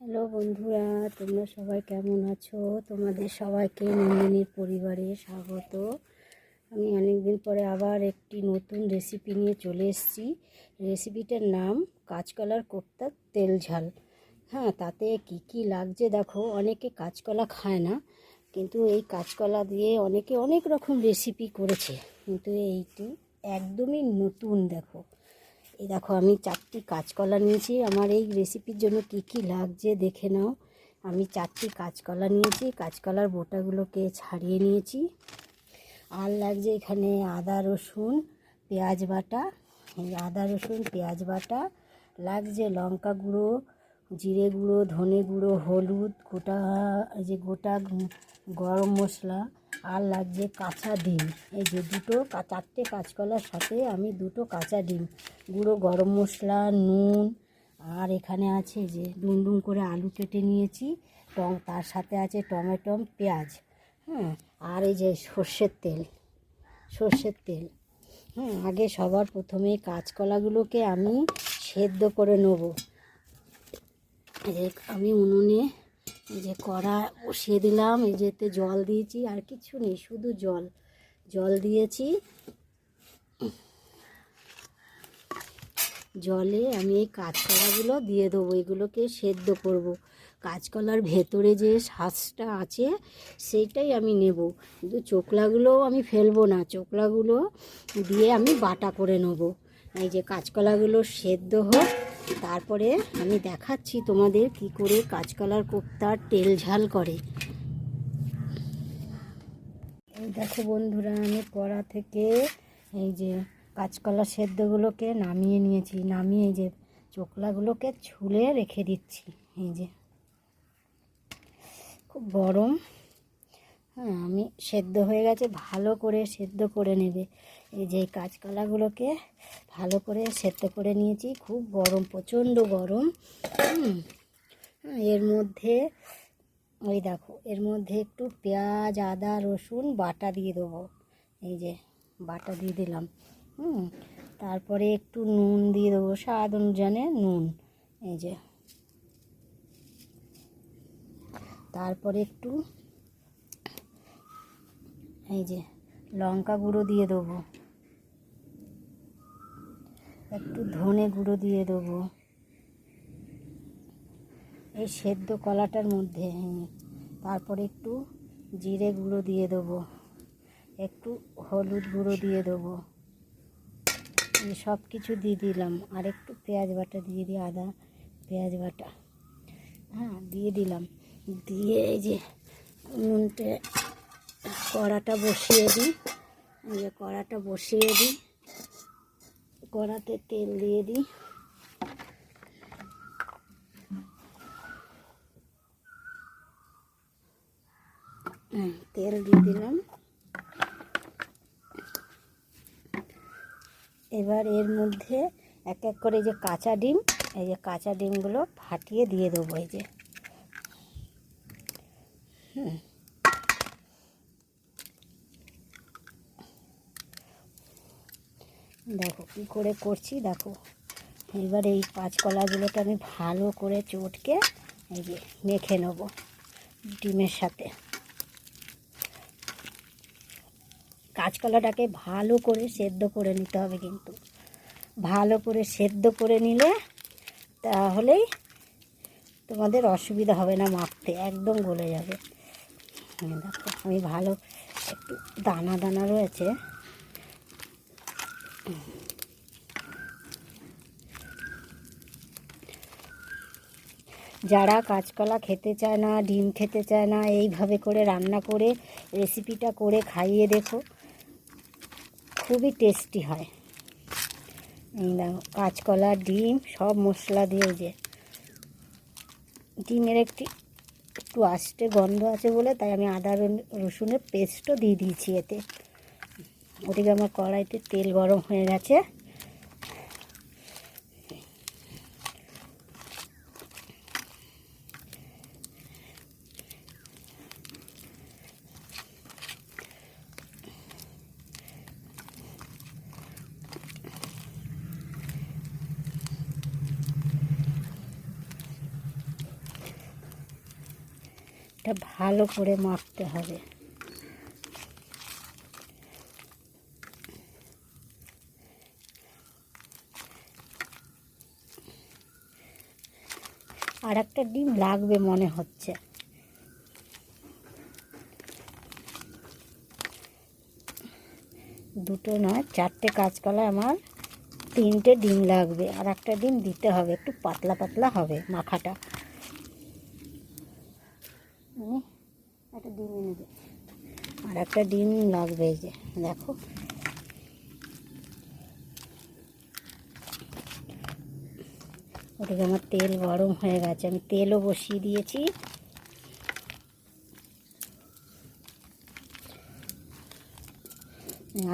Hello বন্ধুরা, তোমরা সবাই কেমন আছো? তোমাদের সবাইকে নন্দিনীর পরিবারে স্বাগত। আমি অনেক দিন পরে আবার একটি নতুন রেসিপি নিয়ে চলে এসেছি। রেসিপিটার নাম কাঁচকলার কোপ্তা তেল ঝাল। হ্যাঁ, তাতে কি কি লাগছে দেখো। অনেকে কাঁচকলা খায় না, কিন্তু এই কাঁচকলা দিয়ে অনেকে অনেক রকম রেসিপি করেছে, কিন্তু এইটি একদমই নতুন। দেখো, এই দেখো, আমি 4টি কাঁচকলা নিয়েছি। আমার এই রেসিপির জন্য কি কি লাগছে দেখে নাও। আমি 4টি কাঁচকলা নিয়েছি, কাঁচকলার বোটাগুলোকে ছাড়িয়ে নিয়েছি। আর লাগছে এখানে আদা রসুন পেঁয়াজ বাটা, এই আদা রসুন পেঁয়াজ বাটা লাগছে, লঙ্কা গুঁড়ো, জিরে গুঁড়ো, ধনে গুঁড়ো, হলুদ, গোটা গরম মশলা, আর লাগছে কাঁচা ডিম। এই যে 4টে কাঁচকলার সাথে আমি 2টো কাঁচা ডিম, গুঁড়ো গরম মশলা, নুন, আর এখানে আছে যে ডুম করে আলু কেটে নিয়েছি, তার সাথে আছে টমেটো, পেঁয়াজ, হ্যাঁ, আর এই যে সর্ষের তেল। আগে সবার প্রথমে কাঁচকলাগুলোকে আমি সেদ্ধ করে নেব। আমি উনুনে এই যে কড়া বসিয়ে দিলাম, এই যেতে জল দিয়েছি, আর কিছু নেই, শুধু জল দিয়েছি। জলে আমি এই কাঁচকলাগুলো দিয়ে দেবো, এগুলোকে সেদ্ধ করব। কাঁচকলার ভেতরে যে শাঁসটা আছে সেইটাই আমি নেব, কিন্তু চোকলাগুলোও আমি ফেলবো না, চোকলাগুলো দিয়ে আমি বাটা করে নেব। এই যে কাঁচকলাগুলো সেদ্ধ হোক, তারপরে আমি দেখাচ্ছি তোমাদের কি করে কাঁচকলার কোপ্তার তেল ঝাল করে। এই দেখো বন্ধুরা, আমি কড়া থেকে এই যে কাঁচকলা সেদ্ধগুলোকে নামিয়ে নিয়েছি, নামিয়ে এই যে চোকলাগুলোকে ছুলে রেখে দিচ্ছি। এই যে খুব গরম, হ্যাঁ, আমি সেদ্ধ হয়ে গেছে, ভালো করে সেদ্ধ করে নেবে। এই যে কাঁচকলাগুলোকে ভালো করে সেদ্ধ করে নিয়েছি, খুব গরম, প্রচণ্ড গরম। এর মধ্যে ওই দেখো, এর মধ্যে একটু পেঁয়াজ আদা রসুন বাটা দিয়ে দেবো। এই যে বাটা দিয়ে দিলাম। তারপরে একটু নুন দিয়ে দেবো, স্বাদ অনুযায়ী নুন। এই যে তারপরে একটু এই যে লঙ্কা গুঁড়ো দিয়ে দেবো, একটু ধনে গুঁড়ো দিয়ে দেবো এই সেদ্ধ কলাটার মধ্যে। তারপরে একটু জিরে গুঁড়ো দিয়ে দেবো, একটু হলুদ গুঁড়ো দিয়ে দেবো, এই সব কিছু দিয়ে দিলাম। আর একটু পেঁয়াজ বাটা দিয়ে দিই, আদা পেঁয়াজ বাটা, হ্যাঁ, দিয়ে দিলাম। দিয়ে এই যে নুনটা কড়াটা বসিয়ে দিই, এই যে কড়াটা বসিয়ে দিই, কড়াতে তেল দিয়ে দিই। তেল দিয়ে দিলাম। এবার এর মধ্যে এক এক করে যে কাঁচা ডিম, এই যে কাঁচা ডিমগুলো ফাটিয়ে দিয়ে দেবো। এই যে দেখো কী করে করছি, দেখো। এবার এই কাঁচকলাগুলোকে আমি ভালো করে চটকে এই যে মেখে নেব ডিমের সাথে। কাঁচকলাটাকে ভালো করে সেদ্ধ করে নিতে হবে, কিন্তু ভালো করে সেদ্ধ করে নিলে তাহলেই তোমাদের অসুবিধা হবে না, মাখতে একদম গলে যাবে। দেখো আমি ভালো, একটু দানা দানা রয়েছে। যারা কাঁচকলা খেতে চায় না, ডিম খেতে চায় না, এইভাবে করে রান্না করে রেসিপিটা করে খাইয়ে দেখো, খুবই টেস্টি হয়। এই দেখো কাঁচকলা ডিম সব মশলা দিয়ে, যে ডিমের একটু আস্তে গন্ধ আছে বলে তাই আমি আদা রসুনের পেস্টও দিয়ে দিয়েছি এতে। ওদিকে আমার কড়াইতে তেল গরম হয়ে গেছে। এটা ভালো করে মাখতে হবে। আর একটা ডিম লাগবে মনে হচ্ছে। দুটো নয়, 4টে কাঁচকলা আমার 3টে ডিম লাগবে। আর একটা ডিম দিতে হবে, একটু পাতলা পাতলা হবে মাখাটা। একটা ডিম এনে দে। আর একটা ডিম লাগবে। এই যে দেখো, ওদিকে আমার তেল গরম হয়ে গেছে, আমি তেলও বসিয়ে দিয়েছি।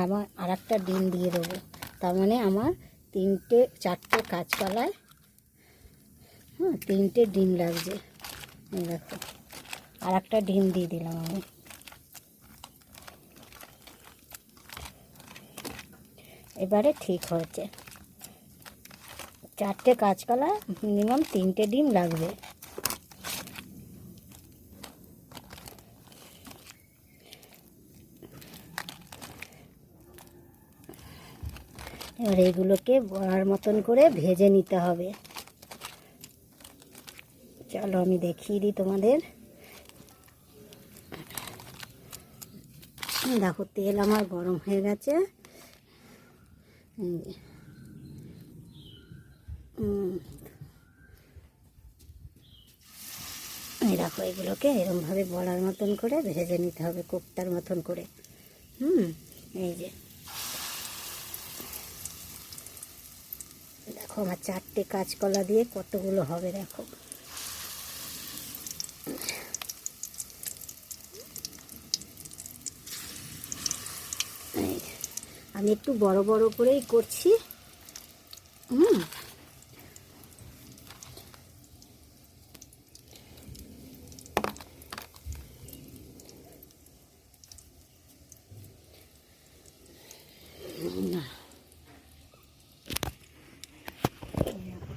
আমার আর একটা ডিম দিয়ে দেবো, তার মানে আমার 4টে কাঁচকলায় 3টে ডিম লাগছে। দেখো, আর একটা ডিম দিয়ে দিলাম আমি। এবারে ঠিক হয়েছে। 4টে কাঁচকলা মিনিমাম 3টে ডিম লাগবে। এবার এগুলোকে বড়ার মতন করে ভেজে নিতে হবে। চলো আমি দেখিয়ে দিই তোমাদের। দেখো, তেল আমার গরম হয়ে গেছে। এই দেখো, এগুলোকে এরকমভাবে বড়ার মতন করে ভেজে নিতে হবে, কোপ্তার মতন করে। এই যে দেখো, আমার 4টে কাঁচকলা দিয়ে কতগুলো হবে দেখো। আমি একটু বড় বড় করেই করছি।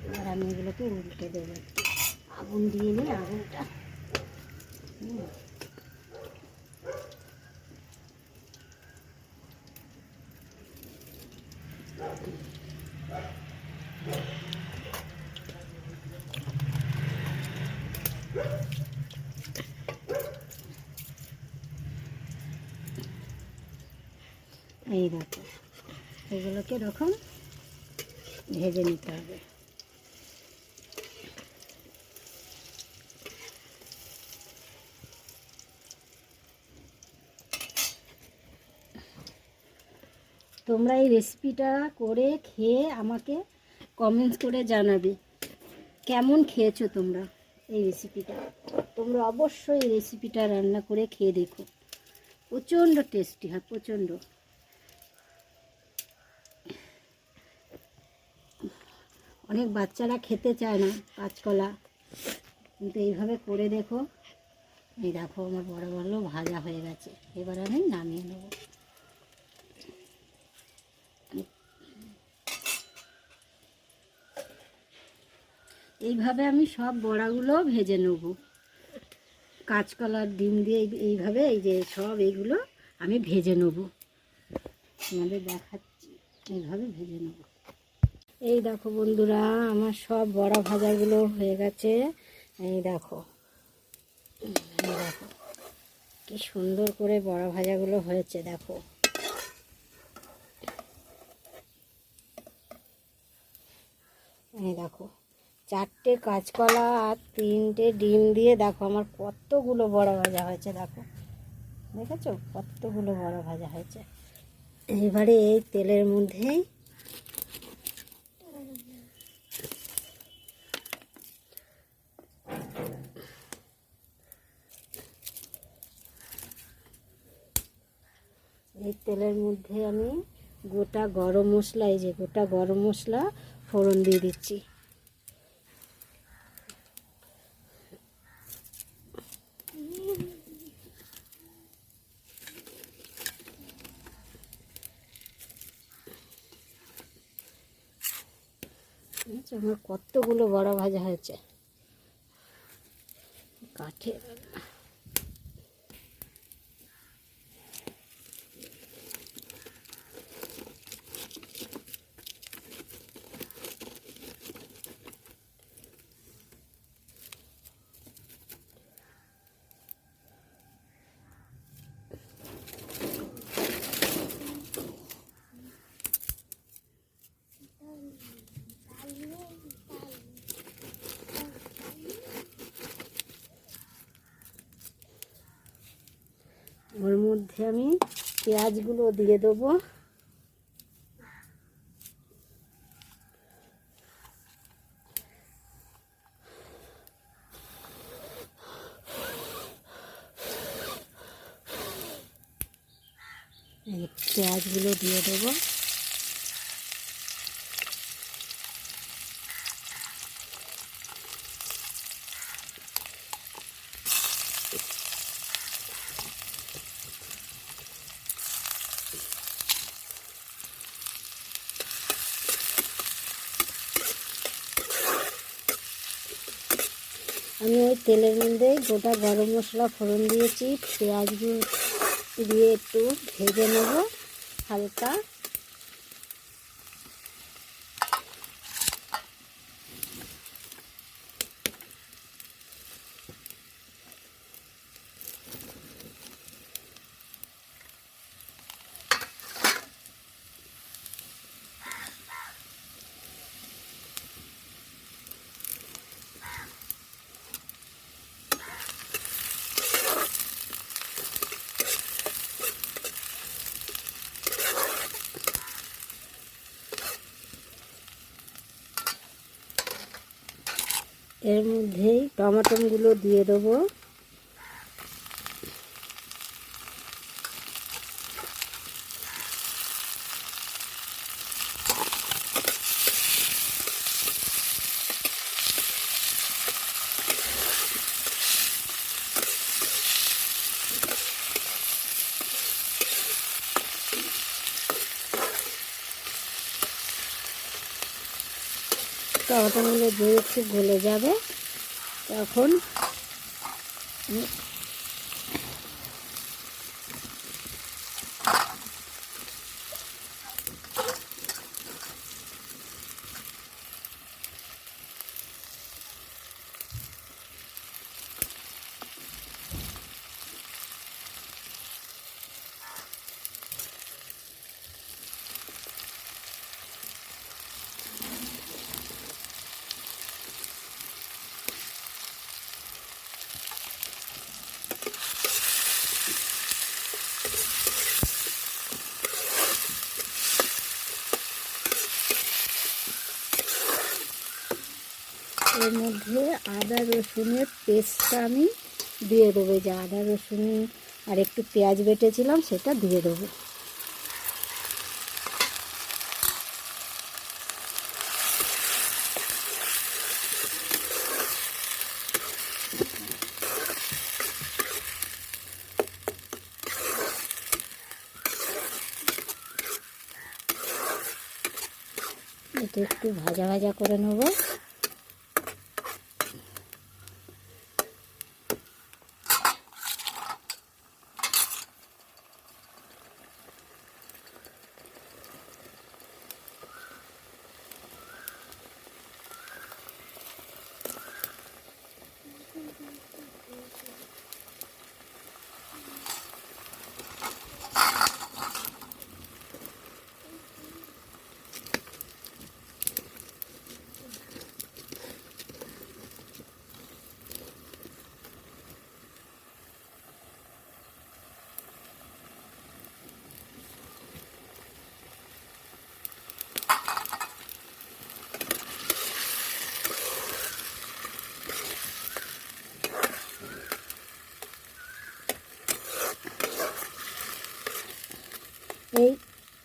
এবার আমি এগুলোকে উল্টে দেবো, আগুন দিয়ে নিই। আগুনটা এই দেখো, এগুলোকে এরকম ভেজে নিতে হবে। তোমরা এই রেসিপিটা করে খেয়ে আমাকে কমেন্টস করে জানাবে কেমন খেয়েছো তোমরা এই রেসিপিটা। তোমরা অবশ্যই এই রেসিপিটা রান্না করে খেয়ে দেখো, প্রচণ্ড টেস্টি হয়, প্রচণ্ড। অনেক বাচ্চারা খেতে চায় না কাঁচকলা, কিন্তু এইভাবে করে দেখো। এই দেখো, আমার বড় বড় ভাজা হয়ে গেছে। এবার আমি নামিয়ে নেব। এইভাবে আমি সব বড়াগুলো ভেজে নেব, কাঁচকলার ডিম দিয়ে। এইভাবে এই যে সব এইগুলো আমি ভেজে নেব, তোমাদের দেখাচ্ছি। এইভাবে ভেজে নেব। এই দেখো বন্ধুরা, আমার সব বড়া ভাজাগুলো হয়ে গেছে। এই দেখো, এই দেখো কি সুন্দর করে বড়া ভাজাগুলো হয়েছে। দেখো, এই দেখো, 4টে কাঁচকলা আর 3টে ডিম দিয়ে দেখো আমার কতগুলো বড়া ভাজা হয়েছে। দেখো, দেখেছো কতগুলো বড়া ভাজা হয়েছে। এবারে এই তেলের মধ্যেই আমি গোটা গরম মশলা, এই যে গোটা গরম মশলা ফোড়ন দিয়ে দিচ্ছি। আমার কতগুলো বড়া ভাজা হয়েছে। কাঠে ওর মধ্যে আমি পেঁয়াজগুলো দিয়ে দেবো। এই পেঁয়াজগুলো দিয়ে দেবো। আমি ওই তেলের মধ্যে গোটা গরম মশলা ফোড়ন দিয়েছি, পেঁয়াজগুলো দিয়ে একটু ভেজে নেব হালকা। এর মধ্যেই টমেটোগুলো দিয়ে দেবো। টমেটোগুলো দিয়ে একটু গলে যাবে তখন এর মধ্যে আদা রসুনের পেস্টটা আমি দিয়ে দেবো। যে আদা রসুন আর একটু পেঁয়াজ বেটেছিলাম সেটা দিয়ে দেবো। এটা একটু ভাজা ভাজা করে নেব।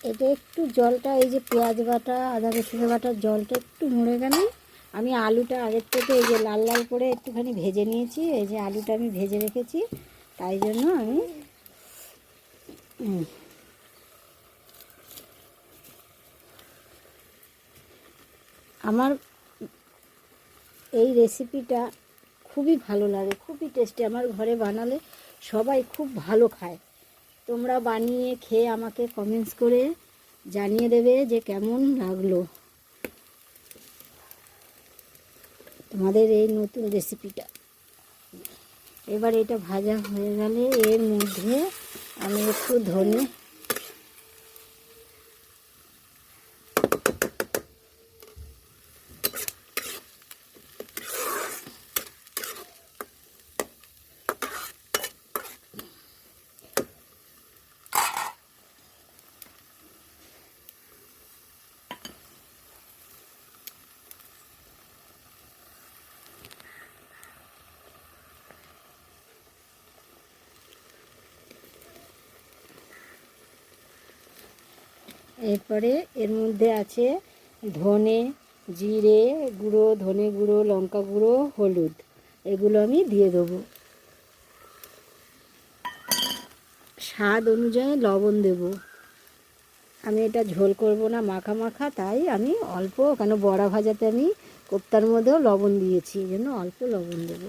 এটা একটু জলটা, এই যে পেঁয়াজ বাটা আদা রসুন বাটার জলটা একটু মরে গেলে আমি আলুটা আগের থেকে এই যে লাল লাল করে একটুখানি ভেজে নিয়েছি। এই যে আলুটা আমি ভেজে রেখেছি, তাই জন্য আমি আমার এই রেসিপিটা খুবই ভালো লাগে, খুবই টেস্টি। আমার ঘরে বানালে সবাই খুব ভালো খায়। তোমরা বানিয়ে খেয়ে আমাকে কমেন্টস করে জানিয়ে দেবে যে কেমন লাগলো তোমাদের এই নতুন রেসিপিটা। এবার এটা ভাজা হয়ে গেলে এর মধ্যে আমি একটু ধনে এরপরে এর মধ্যে আছে ধনে, জিরে গুঁড়ো, ধনে গুঁড়ো, লঙ্কা গুঁড়ো, হলুদ, এগুলো আমি দিয়ে দেবো। স্বাদ অনুযায়ী লবণ দেব। আমি এটা ঝোল করব না, মাখা মাখা, তাই আমি অল্প, কেন বড়া ভাজাতে আমি কোপ্তার মধ্যেও লবণ দিয়েছি, এই জন্য অল্প লবণ দেব।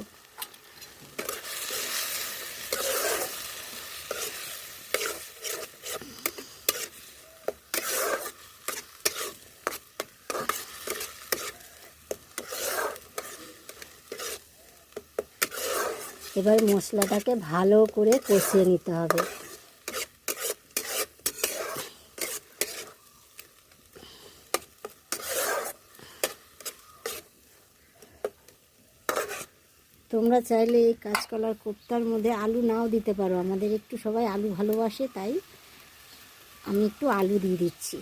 এবার মশলাটাকে ভালো করে কষিয়ে নিতে হবে। তোমরা চাইলে এই কাঁচকলার কোপ্তার মধ্যে আলু নাও দিতে পারো, আমাদের একটু সবাই আলু ভালোবাসে, তাই আমি একটু আলু দিয়ে দিচ্ছি।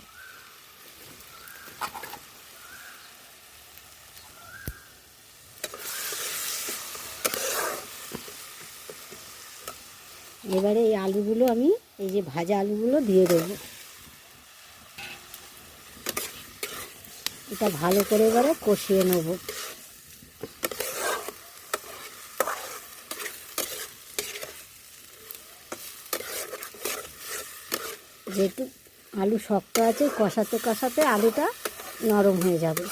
এবারে এই আলুগুলো আমি, এই যে ভাজা আলুগুলো দিয়ে দেবো। এটা ভালো করে এবারে কষিয়ে নেব। যেহেতু আলু শক্ত আছে, কষাতে কষাতে আলুটা নরম হয়ে যাবে।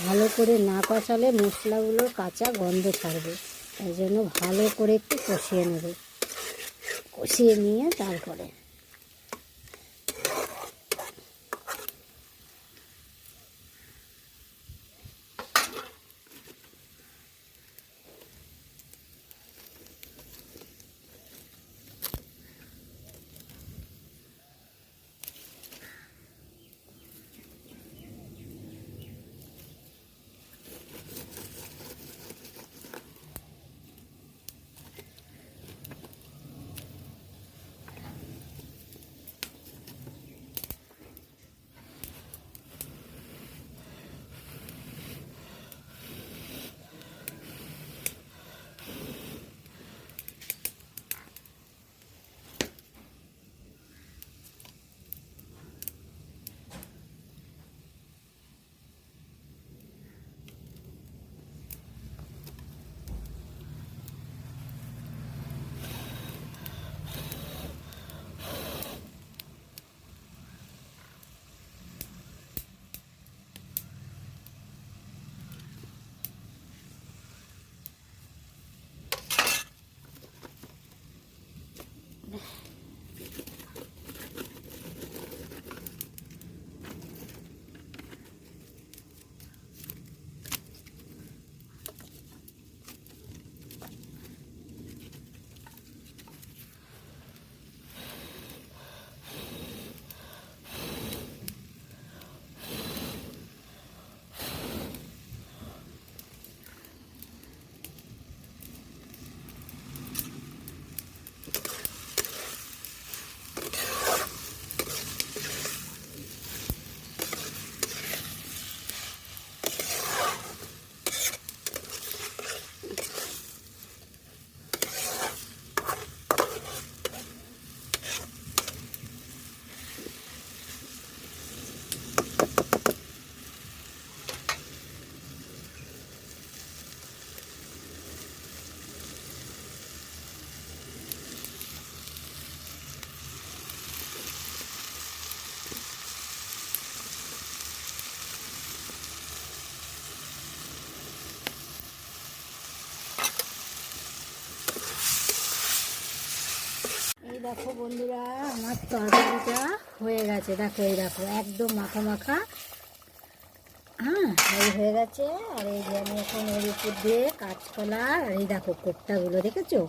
ভালো করে না কষালে মশলাগুলোর কাঁচা গন্ধ ছাড়বে, তাই জন্য ভালো করে একটু কষিয়ে নেবে। কষিয়ে নিয়ে তারপরে এই দেখো বন্ধুরা, আমার তরকারিটা হয়ে গেছে। দেখো, এই দেখো একদম মাখা মাখা, হ্যাঁ এই হয়ে গেছে। আর এই যে আমি এখন এর উপর দিয়ে কাঁচকলা, আর এই দেখো কোপ্তাগুলো দেখেছো,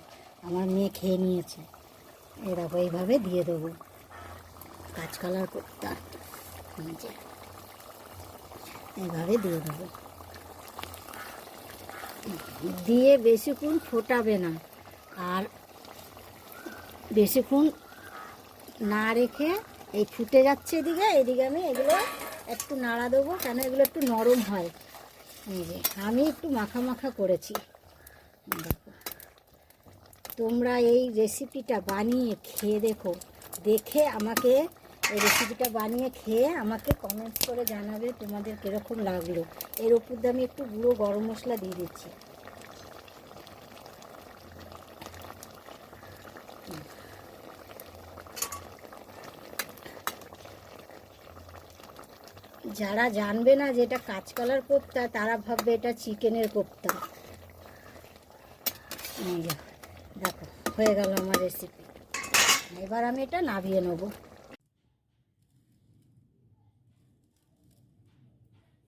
আমার মেয়ে খেয়ে নিয়েছে। এই দেখো এইভাবে দিয়ে দেবো কাঁচকলার কোপ্তা, এই যে এইভাবে দিয়ে দেবো। দিয়ে বেশিক্ষণ ফোটাবে না, আর বেশিক্ষণ না রেখে এই ফুটে যাচ্ছে এদিকে আমি এগুলো একটু নাড়া দেবো, কেন এগুলো একটু নরম হয়। এই যে আমি একটু মাখা মাখা করেছি। দেখো, তোমরা এই রেসিপিটা বানিয়ে খেয়ে দেখো, দেখে আমাকে এই রেসিপিটা বানিয়ে খেয়ে আমাকে কমেন্টস করে জানাবে তোমাদের কীরকম লাগলো। এর ওপর দিয়ে আমি একটু গুঁড়ো গরম মশলা দিয়ে দিচ্ছি। যারা জানবে না যে এটা কাঁচকলার কোপ্তা, তারা ভাববে এটা চিকেনের কোপ্তা। দেখো, হয়ে গেল আমার রেসিপি। এবার আমি এটা নামিয়ে নেবো।